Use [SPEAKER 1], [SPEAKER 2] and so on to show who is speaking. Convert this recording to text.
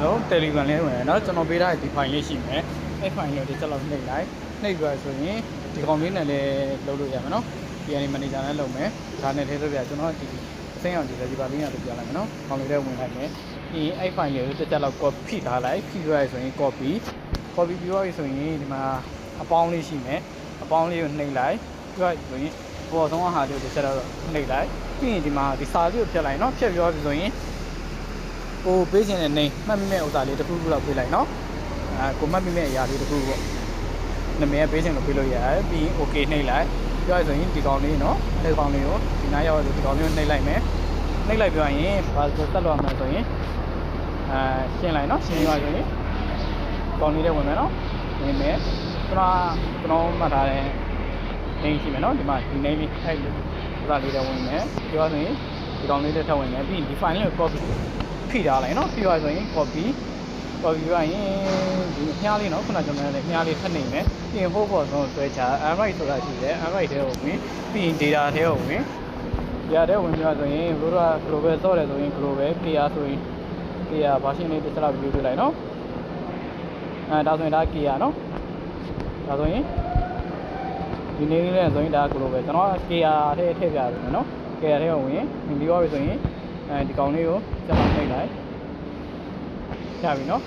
[SPEAKER 1] ဆုံး Telegram လေးဝင်เนาะကျွန်တော်ပေးထားတဲ့ဒီ file လေးရှိမယ်အဲ့ file လေးကိုတစ်ချက်လောက်နှိပ်လိုက်နှိပ်ပြီးဆိုရင်ဒီကောင်လေးနဲ့လည်းလုပ်လို့ရမယ်เนาะဒီအနေ manager နဲ့လုပ်မယ်ဒါနဲ့လေးဆိုပြကျွန်တော်ဒီအသိအောင်ဒီ register လေးနဲ့လုပ်ပြလိုက်မယ်เนาะကောင်လေးတွေဝင်လိုက်မယ်ပြီးအဲ့ file လေးကိုတစ်ချက်လောက် copy ထားလိုက်ဖြည့်ရဆိုရင် copy ပြီးတော့ဆိုရင်ဒီမှာအပေါင်းလေးရှိမယ်အပေါင်းလေးကိုနှိပ်လိုက်ပြီးတော့ဆိုရင်ပေါ်ဆုံးဟာလေးကိုတစ်ချက်တော့နှိပ်လိုက်ပြီးရင်ဒီမှာဒီစာလေးကိုဖြတ်လိုက်เนาะဖြတ်ပြီးတော့ဆိုရင်ကိုပေးခြင်းနဲ့နေမှတ်မိမဲ့ဥစ္စာလေးတစ်ခုခုလောက်ပေးလိုက်เนาะကိုမှတ်မိမဲ့အရာလေးတစ်ခုပေါ့နာမည်ပေးခြင်းကိုပေးလို့ရတယ်ပြီးရင် okay နှိပ်လိုက်ပြောရဆိုရင်ဒီကောင်လေးเนาะဒီကောင်လေးကိုဒီနားရောက်ဒီကောင်လေးကိုနှိပ်လိုက်မယ်နှိပ်လိုက်ပြောရင်ဘာလို့ဆက်လို့ရမလဲဆိုရင်ရှင်းလိုက်เนาะရှင်းရဆိုရင်ကောင်လေးတွေဝင်မယ်เนาะဝင်မယ်ကျွန်တော်မှတ်ထားတဲ့နေရှိမယ်เนาะဒီမှာဒီနေလေးအဲ့လိုဥစ္စာလေးတွေဝင်မယ်ပြောရဆိုရင်ဒီကောင်လေးတွေထပ်ဝင်မယ်ပြီးရင်ဒီ file လေးကို copy ဖိထားလိုက်เนาะပြီးသွားဆိုရင် copy ရရင်ဒီအများလေးเนาะခုနကျွန်တော်လည်းအများလေးထပ်နေမယ်ပြီးရင်ဟိုးပေါ်ဆုံးဆွဲချ Android ဆိုတာရှိတယ် Android ထဲကိုဝင်ပြီးရင် data ထဲကိုဝင် data ထဲဝင်ပြီးတော့ဆိုရင်တို့က global ဆော့တယ်ဆိုရင် global clear ဆိုရင် clear version လေးတစ်ချက်လောက် view ပြလိုက်เนาะဒါဆိုရင်ဒါ clear เนาะဒါဆိုရင်ဒီနေလေးနဲ့ဆိုရင်ဒါ global ကျွန်တော် clear ထဲထည့်ပြရတယ်เนาะ clear ထဲကိုဝင်ပြီးတော့ဆိုရင်ဒီကောင်လေးကိုဆက်အောင်နှိပ်လိုက်ရပြီเนาะ